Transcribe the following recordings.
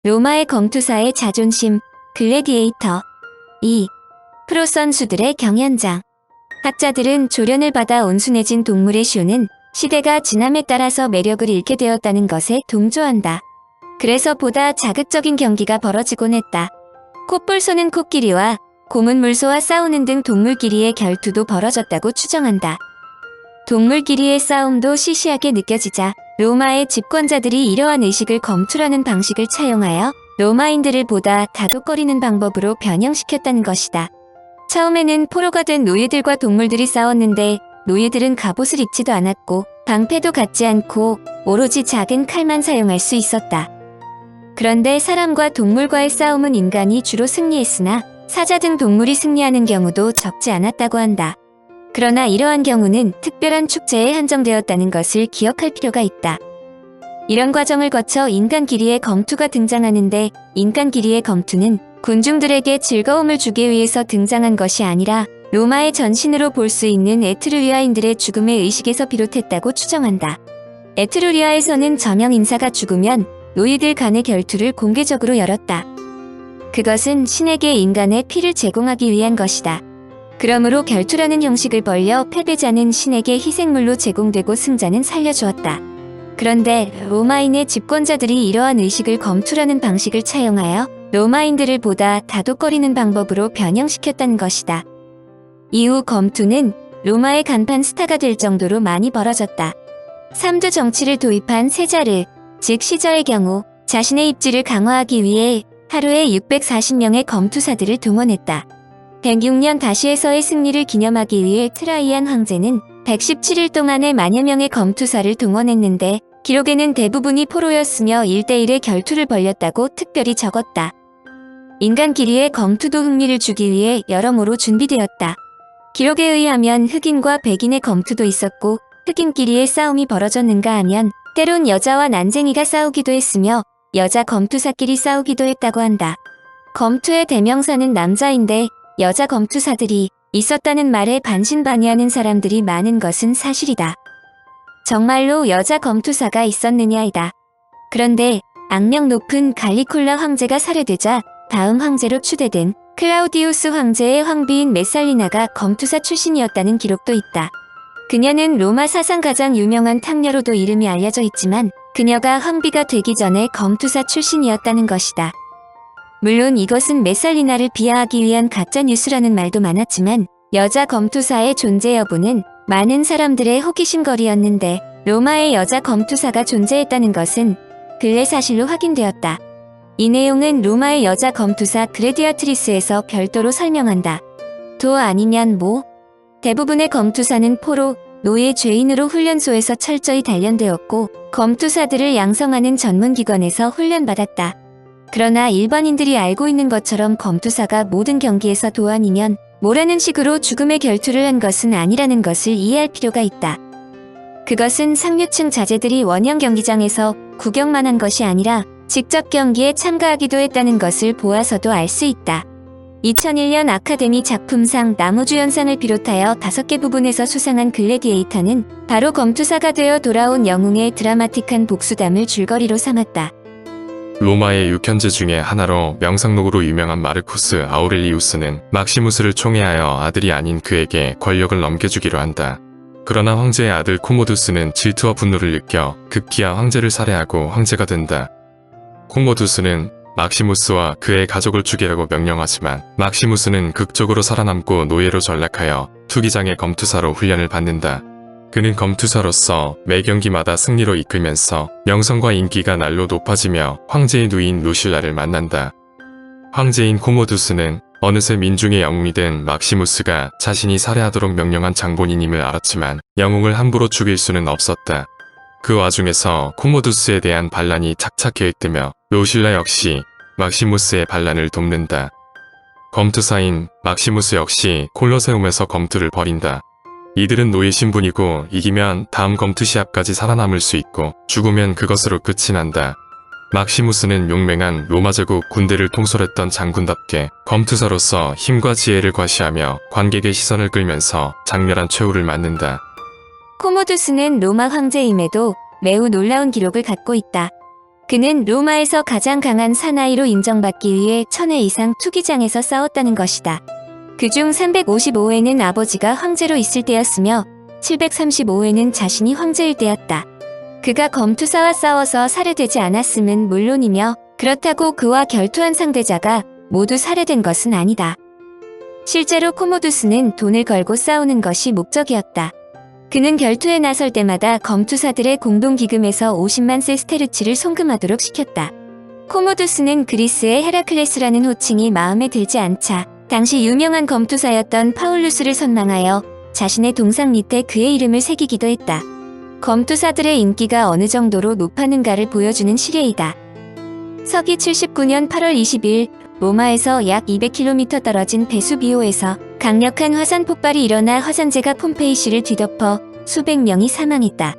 로마의 검투사의 자존심, 글래디에이터. 2. 프로 선수들의 경연장. 학자들은 조련을 받아 온순해진 동물의 쇼는 시대가 지남에 따라서 매력을 잃게 되었다는 것에 동조한다. 그래서 보다 자극적인 경기가 벌어지곤 했다. 콧볼 쏘는 코끼리와 고문 물소와 싸우는 등 동물끼리의 결투도 벌어졌다고 추정한다. 동물끼리의 싸움도 시시하게 느껴지자 로마의 집권자들이 이러한 의식을 검투라는 방식을 차용하여 로마인들을 보다 다독거리는 방법으로 변형시켰다는 것이다. 처음에는 포로가 된 노예들과 동물들이 싸웠는데 노예들은 갑옷을 입지도 않았고 방패도 갖지 않고 오로지 작은 칼만 사용할 수 있었다. 그런데 사람과 동물과의 싸움은 인간이 주로 승리했으나 사자 등 동물이 승리하는 경우도 적지 않았다고 한다. 그러나 이러한 경우는 특별한 축제에 한정되었다는 것을 기억할 필요가 있다. 이런 과정을 거쳐 인간끼리의 검투가 등장하는데 인간끼리의 검투는 군중들에게 즐거움을 주기 위해서 등장한 것이 아니라 로마의 전신으로 볼 수 있는 에트루리아인들의 죽음의 의식에서 비롯했다고 추정한다. 에트루리아에서는 저명 인사가 죽으면 노예들 간의 결투를 공개적으로 열었다. 그것은 신에게 인간의 피를 제공하기 위한 것이다. 그러므로 결투라는 형식을 벌려 패배자는 신에게 희생물로 제공되고 승자는 살려주었다. 그런데 로마인의 집권자들이 이러한 의식을 검투라는 방식을 차용하여 로마인들을 보다 다독거리는 방법으로 변형시켰다는 것이다. 이후 검투는 로마의 간판 스타가 될 정도로 많이 벌어졌다. 삼두 정치를 도입한 세자르, 즉 시저의 경우 자신의 입지를 강화하기 위해 하루에 640명의 검투사들을 동원했다. 106년 다시에서의 승리를 기념하기 위해 트라이안 황제는 117일 동안에 만여 명의 검투사를 동원했는데 기록에는 대부분이 포로였으며 1대1의 결투를 벌였다고 특별히 적었다. 인간끼리의 검투도 흥미를 주기 위해 여러모로 준비되었다. 기록에 의하면 흑인과 백인의 검투도 있었고 흑인끼리의 싸움이 벌어졌는가 하면 때론 여자와 난쟁이가 싸우기도 했으며 여자 검투사끼리 싸우기도 했다고 한다. 검투의 대명사는 남자인데 여자 검투사들이 있었다는 말에 반신반의하는 사람들이 많은 것은 사실이다. 정말로 여자 검투사가 있었느냐이다. 그런데 악명 높은 갈리콜라 황제가 살해되자 다음 황제로 추대된 클라우디우스 황제의 황비인 메살리나가 검투사 출신이었다는 기록도 있다. 그녀는 로마 사상 가장 유명한 탕녀로도 이름이 알려져 있지만 그녀가 황비가 되기 전에 검투사 출신이었다는 것이다. 물론 이것은 메살리나를 비하하기 위한 가짜뉴스라는 말도 많았지만 여자 검투사의 존재 여부는 많은 사람들의 호기심거리였는데 로마에 여자 검투사가 존재했다는 것은 근래 사실로 확인되었다. 이 내용은 로마의 여자 검투사 그레디아트리스에서 별도로 설명한다. 도 아니면 뭐? 대부분의 검투사는 포로, 노예 죄인으로 훈련소에서 철저히 단련되었고 검투사들을 양성하는 전문기관에서 훈련받았다. 그러나 일반인들이 알고 있는 것처럼 검투사가 모든 경기에서 도안이면 뭐라는 식으로 죽음의 결투를 한 것은 아니라는 것을 이해할 필요가 있다. 그것은 상류층 자제들이 원형 경기장에서 구경만 한 것이 아니라 직접 경기에 참가하기도 했다는 것을 보아서도 알 수 있다. 2001년 아카데미 작품상 나무주연상을 비롯하여 5개 부분에서 수상한 글래디에이터는 바로 검투사가 되어 돌아온 영웅의 드라마틱한 복수담을 줄거리로 삼았다. 로마의 육현제 중에 하나로 명상록으로 유명한 마르쿠스 아우렐리우스는 막시무스를 총애하여 아들이 아닌 그에게 권력을 넘겨주기로 한다. 그러나 황제의 아들 코모두스는 질투와 분노를 느껴 급기야 황제를 살해하고 황제가 된다. 코모두스는 막시무스와 그의 가족을 죽이라고 명령하지만 막시무스는 극적으로 살아남고 노예로 전락하여 투기장의 검투사로 훈련을 받는다. 그는 검투사로서 매 경기마다 승리로 이끌면서 명성과 인기가 날로 높아지며 황제의 누이인 루실라를 만난다. 황제인 코모두스는 어느새 민중의 영웅이 된 막시무스가 자신이 살해하도록 명령한 장본인임을 알았지만 영웅을 함부로 죽일 수는 없었다. 그 와중에서 코모두스에 대한 반란이 착착 계획되며 루실라 역시 막시무스의 반란을 돕는다. 검투사인 막시무스 역시 콜로세움에서 검투를 벌인다. 이들은 노예 신분이고 이기면 다음 검투 시합까지 살아남을 수 있고 죽으면 그것으로 끝이 난다. 막시무스는 용맹한 로마 제국 군대를 통솔했던 장군답게 검투사로서 힘과 지혜를 과시하며 관객의 시선을 끌면서 장렬한 최후를 맞는다. 코모두스는 로마 황제임에도 매우 놀라운 기록을 갖고 있다. 그는 로마에서 가장 강한 사나이로 인정받기 위해 1000회 이상 투기장에서 싸웠다는 것이다. 그중 355회는 아버지가 황제로 있을 때였으며 735회는 자신이 황제일 때였다. 그가 검투사와 싸워서 살해되지 않았음은 물론이며 그렇다고 그와 결투한 상대자가 모두 살해된 것은 아니다. 실제로 코모두스는 돈을 걸고 싸우는 것이 목적이었다. 그는 결투에 나설 때마다 검투사들의 공동기금에서 50만 세스테르치를 송금하도록 시켰다. 코모두스는 그리스의 헤라클레스라는 호칭이 마음에 들지 않자 당시 유명한 검투사였던 파울루스를 선망하여 자신의 동상 밑에 그의 이름을 새기기도 했다. 검투사들의 인기가 어느 정도로 높았는가를 보여주는 시례이다. 서기 79년 8월 20일 로마에서 약 200km 떨어진 베수비오에서 강력한 화산 폭발이 일어나 화산재가 폼페이시를 뒤덮어 수백 명이 사망했다.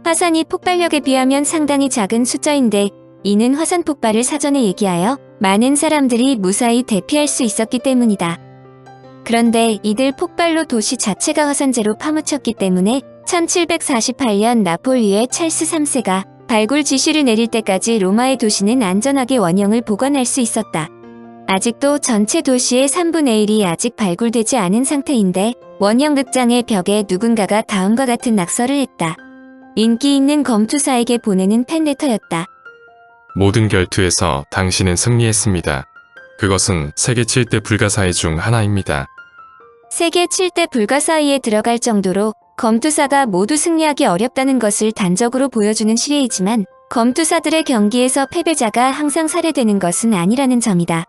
화산이 폭발력에 비하면 상당히 작은 숫자인데 이는 화산 폭발을 사전에 예기하여 많은 사람들이 무사히 대피할 수 있었기 때문이다. 그런데 이들 폭발로 도시 자체가 화산재로 파묻혔기 때문에 1748년 나폴리의 찰스 3세가 발굴 지시를 내릴 때까지 로마의 도시는 안전하게 원형을 보관할 수 있었다. 아직도 전체 도시의 3분의 1이 아직 발굴되지 않은 상태인데 원형 극장의 벽에 누군가가 다음과 같은 낙서를 했다. 인기 있는 검투사에게 보내는 팬레터였다. 모든 결투에서 당신은 승리했습니다. 그것은 세계 7대 불가사의 중 하나입니다. 세계 7대 불가사의에 들어갈 정도로 검투사가 모두 승리하기 어렵다는 것을 단적으로 보여주는 시례이지만 검투사들의 경기에서 패배자가 항상 살해되는 것은 아니라는 점이다.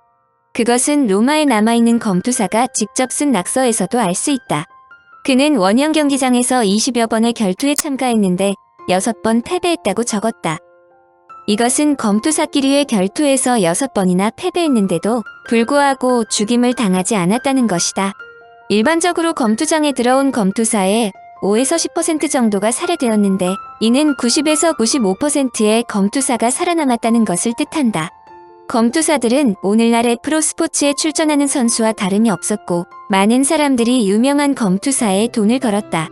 그것은 로마에 남아있는 검투사가 직접 쓴 낙서에서도 알 수 있다. 그는 원형 경기장에서 20여 번의 결투에 참가했는데 6번 패배했다고 적었다. 이것은 검투사끼리의 결투에서 6번이나 패배했는데도 불구하고 죽임을 당하지 않았다는 것이다. 일반적으로 검투장에 들어온 검투사의 5에서 10% 정도가 살해되었는데 이는 90에서 95%의 검투사가 살아남았다는 것을 뜻한다. 검투사들은 오늘날의 프로스포츠에 출전하는 선수와 다름이 없었고 많은 사람들이 유명한 검투사에 돈을 걸었다.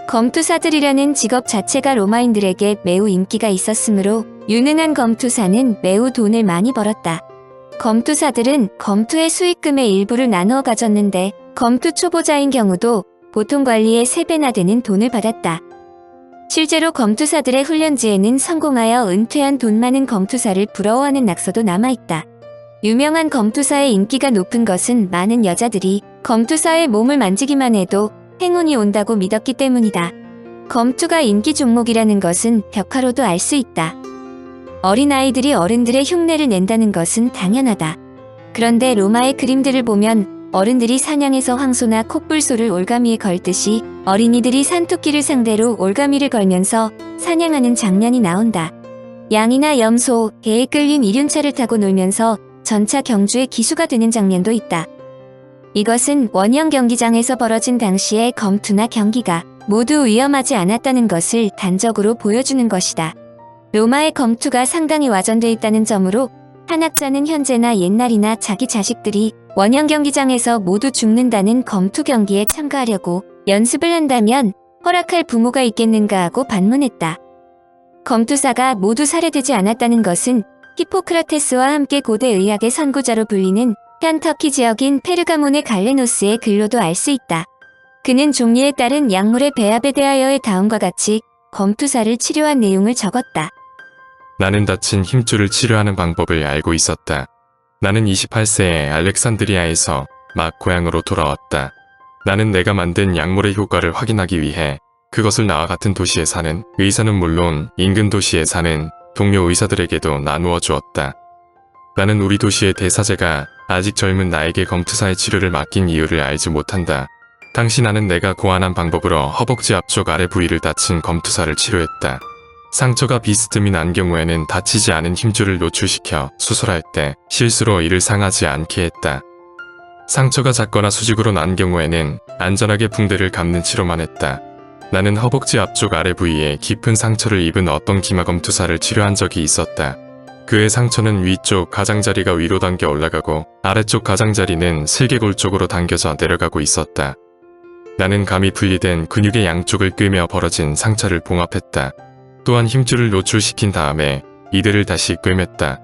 검투사들이라는 직업 자체가 로마인들에게 매우 인기가 있었으므로 유능한 검투사는 매우 돈을 많이 벌었다. 검투사들은 검투의 수익금의 일부를 나누어 가졌는데 검투 초보자인 경우도 보통 관리의 3배나 되는 돈을 받았다. 실제로 검투사들의 훈련지에는 성공하여 은퇴한 돈 많은 검투사를 부러워하는 낙서도 남아있다. 유명한 검투사의 인기가 높은 것은 많은 여자들이 검투사의 몸을 만지기만 해도 행운이 온다고 믿었기 때문이다. 검투가 인기 종목이라는 것은 벽화로도 알 수 있다. 어린아이들이 어른들의 흉내를 낸다는 것은 당연하다. 그런데 로마의 그림들을 보면 어른들이 사냥에서 황소나 콧불소를 올가미에 걸듯이 어린이들이 산토끼를 상대로 올가미를 걸면서 사냥하는 장면이 나온다. 양이나 염소, 개에 끌린 이륜차를 타고 놀면서 전차 경주의 기수가 되는 장면도 있다. 이것은 원형 경기장에서 벌어진 당시의 검투나 경기가 모두 위험하지 않았다는 것을 단적으로 보여주는 것이다. 로마의 검투가 상당히 와전돼 있다는 점으로 한 학자는 현재나 옛날이나 자기 자식들이 원형 경기장에서 모두 죽는다는 검투 경기에 참가하려고 연습을 한다면 허락할 부모가 있겠는가 하고 반문했다. 검투사가 모두 살해되지 않았다는 것은 히포크라테스와 함께 고대 의학의 선구자로 불리는 현 터키 지역인 페르가몬의 갈레노스의 글로도 알 수 있다. 그는 종리에 따른 약물의 배합에 대하여의 다음과 같이 검투사를 치료한 내용을 적었다. 나는 다친 힘줄을 치료하는 방법을 알고 있었다. 나는 28세에 알렉산드리아에서 막 고향으로 돌아왔다. 나는 내가 만든 약물의 효과를 확인하기 위해 그것을 나와 같은 도시에 사는 의사는 물론 인근 도시에 사는 동료 의사들에게도 나누어 주었다. 나는 우리 도시의 대사제가 아직 젊은 나에게 검투사의 치료를 맡긴 이유를 알지 못한다. 당시 나는 내가 고안한 방법으로 허벅지 앞쪽 아래 부위를 다친 검투사를 치료했다. 상처가 비스듬히 난 경우에는 다치지 않은 힘줄을 노출시켜 수술할 때 실수로 이를 상하지 않게 했다. 상처가 작거나 수직으로 난 경우에는 안전하게 붕대를 감는 치료만 했다. 나는 허벅지 앞쪽 아래 부위에 깊은 상처를 입은 어떤 기마검투사를 치료한 적이 있었다. 그의 상처는 위쪽 가장자리가 위로 당겨 올라가고 아래쪽 가장자리는 슬개골 쪽으로 당겨져 내려가고 있었다. 나는 감이 분리된 근육의 양쪽을 꿰며 벌어진 상처를 봉합했다. 또한 힘줄을 노출시킨 다음에 이들을 다시 꿰맸다.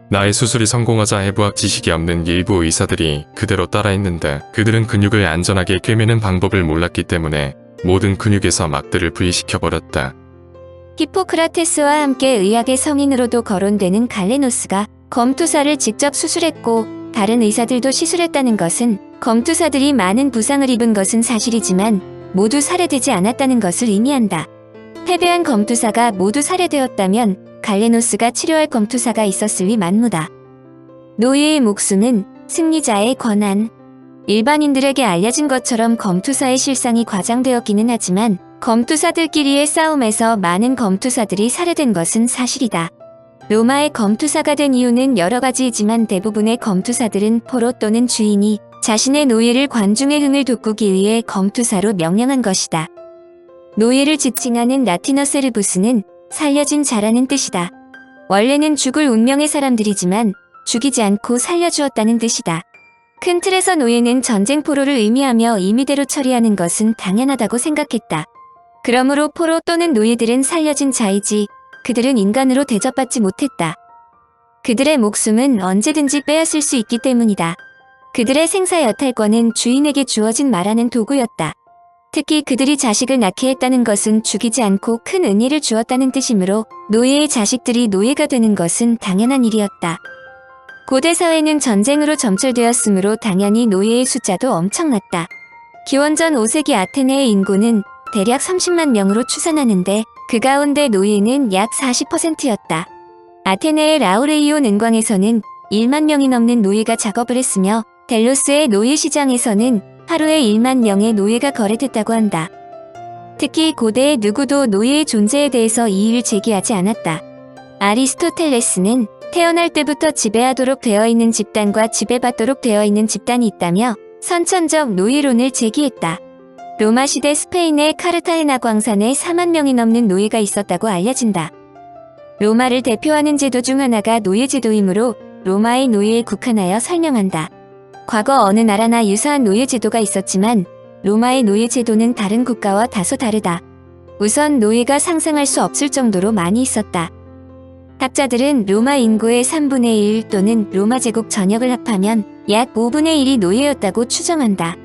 나의 수술이 성공하자 해부학 지식이 없는 일부 의사들이 그대로 따라했는데 그들은 근육을 안전하게 꿰매는 방법을 몰랐기 때문에 모든 근육에서 막들을 분리시켜버렸다. 히포크라테스와 함께 의학의 성인으로도 거론되는 갈레노스가 검투사를 직접 수술했고 다른 의사들도 시술했다는 것은 검투사들이 많은 부상을 입은 것은 사실이지만 모두 살해되지 않았다는 것을 의미한다. 패배한 검투사가 모두 살해되었다면 갈레노스가 치료할 검투사가 있었을 리 만무다. 노예의 목숨은 승리자의 권한. 일반인들에게 알려진 것처럼 검투사의 실상이 과장되었기는 하지만 검투사들끼리의 싸움에서 많은 검투사들이 살해된 것은 사실이다. 로마의 검투사가 된 이유는 여러 가지이지만 대부분의 검투사들은 포로 또는 주인이 자신의 노예를 관중의 흥을 돋구기 위해 검투사로 명령한 것이다. 노예를 지칭하는 라틴어 세르부스는 살려진 자라는 뜻이다. 원래는 죽을 운명의 사람들이지만 죽이지 않고 살려주었다는 뜻이다. 큰 틀에서 노예는 전쟁 포로를 의미하며 임의대로 처리하는 것은 당연하다고 생각했다. 그러므로 포로 또는 노예들은 살려진 자이지 그들은 인간으로 대접받지 못했다. 그들의 목숨은 언제든지 빼앗을 수 있기 때문이다. 그들의 생사여탈권은 주인에게 주어진 말하는 도구였다. 특히 그들이 자식을 낳게 했다는 것은 죽이지 않고 큰 은혜를 주었다는 뜻이므로 노예의 자식들이 노예가 되는 것은 당연한 일이었다. 고대 사회는 전쟁으로 점철되었으므로 당연히 노예의 숫자도 엄청났다. 기원전 5세기 아테네의 인구는 대략 30만 명으로 추산하는데 그 가운데 노예는 약 40%였다. 아테네의 라우레이온 은광에서는 1만 명이 넘는 노예가 작업을 했으며 델로스의 노예 시장에서는 하루에 1만 명의 노예가 거래됐다고 한다. 특히 고대의 누구도 노예의 존재에 대해서 이의를 제기하지 않았다. 아리스토텔레스는 태어날 때부터 지배하도록 되어 있는 집단과 지배받도록 되어 있는 집단이 있다며 선천적 노예론을 제기했다. 로마 시대 스페인의 카르타헤나 광산에 4만 명이 넘는 노예가 있었다고 알려진다. 로마를 대표하는 제도 중 하나가 노예제도이므로 로마의 노예에 국한하여 설명한다. 과거 어느 나라나 유사한 노예제도가 있었지만 로마의 노예제도는 다른 국가와 다소 다르다. 우선 노예가 상상할 수 없을 정도로 많이 있었다. 학자들은 로마 인구의 3분의 1 또는 로마 제국 전역을 합하면 약 5분의 1이 노예였다고 추정한다.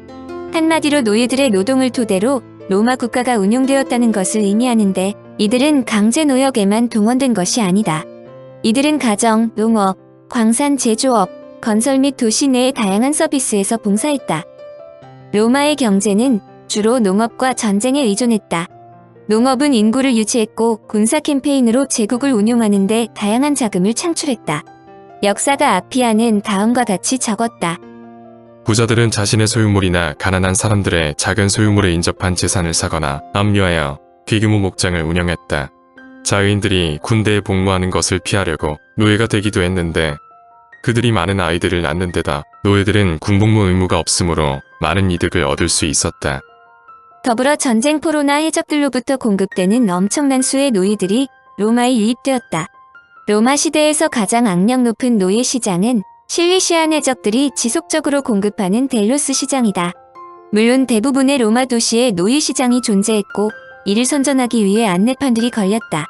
한마디로 노예들의 노동을 토대로 로마 국가가 운용되었다는 것을 의미하는데 이들은 강제 노역에만 동원된 것이 아니다. 이들은 가정, 농업, 광산 제조업, 건설 및 도시 내의 다양한 서비스에서 봉사했다. 로마의 경제는 주로 농업과 전쟁에 의존했다. 농업은 인구를 유치했고 군사 캠페인으로 제국을 운용하는 데 다양한 자금을 창출했다. 역사가 아피아는 다음과 같이 적었다. 부자들은 자신의 소유물이나 가난한 사람들의 작은 소유물에 인접한 재산을 사거나 압류하여 귀규모 목장을 운영했다. 자유인들이 군대에 복무하는 것을 피하려고 노예가 되기도 했는데 그들이 많은 아이들을 낳는 데다 노예들은 군복무 의무가 없으므로 많은 이득을 얻을 수 있었다. 더불어 전쟁 포로나 해적들로부터 공급되는 엄청난 수의 노예들이 로마에 유입되었다. 로마 시대에서 가장 악력 높은 노예 시장은 실리시안 해적들이 지속적으로 공급하는 델로스 시장이다. 물론 대부분의 로마 도시에 노예 시장이 존재했고 이를 선전하기 위해 안내판들이 걸렸다.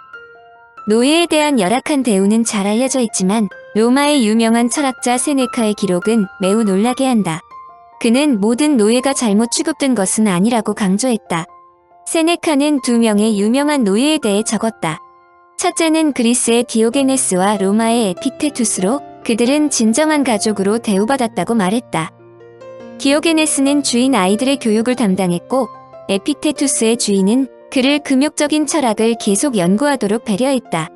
노예에 대한 열악한 대우는 잘 알려져 있지만 로마의 유명한 철학자 세네카의 기록은 매우 놀라게 한다. 그는 모든 노예가 잘못 취급된 것은 아니라고 강조했다. 세네카는 2명의 유명한 노예에 대해 적었다. 첫째는 그리스의 디오게네스와 로마의 에피테투스로 그들은 진정한 가족으로 대우받았다고 말했다. 디오게네스는 주인 아이들의 교육을 담당했고 에피테투스의 주인은 그를 금욕적인 철학을 계속 연구하도록 배려했다.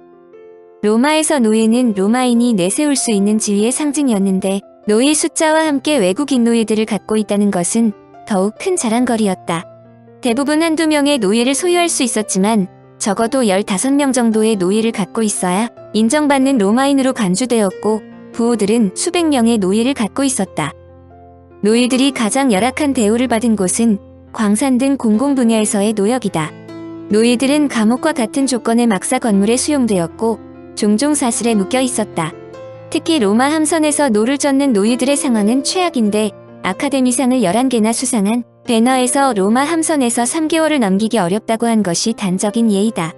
로마에서 노예는 로마인이 내세울 수 있는 지위의 상징이었는데 노예 숫자와 함께 외국인 노예들을 갖고 있다는 것은 더욱 큰 자랑거리였다. 대부분 한두 명의 노예를 소유할 수 있었지만 적어도 15명 정도의 노예를 갖고 있어야 인정받는 로마인으로 간주되었고 부호들은 수백 명의 노예를 갖고 있었다. 노예들이 가장 열악한 대우를 받은 곳은 광산 등 공공 분야에서의 노역이다. 노예들은 감옥과 같은 조건의 막사 건물에 수용되었고 종종 사슬에 묶여 있었다. 특히 로마 함선에서 노를 젓는 노예들의 상황은 최악인데 아카데미상을 11개나 수상한 베너에서 로마 함선에서 3개월을 넘기기 어렵다고 한 것이 단적인 예이다.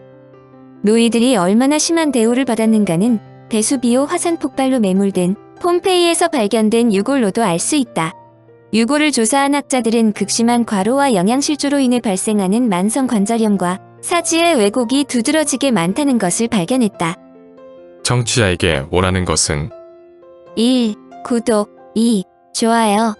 노이들이 얼마나 심한 대우를 받았는가는 베수비오 화산 폭발로 매몰된 폼페이에서 발견된 유골로도 알 수 있다. 유골을 조사한 학자들은 극심한 과로와 영양실조로 인해 발생하는 만성 관절염과 사지의 왜곡이 두드러지게 많다는 것을 발견했다. 청취자에게 원하는 것은 1. 구독 2. 좋아요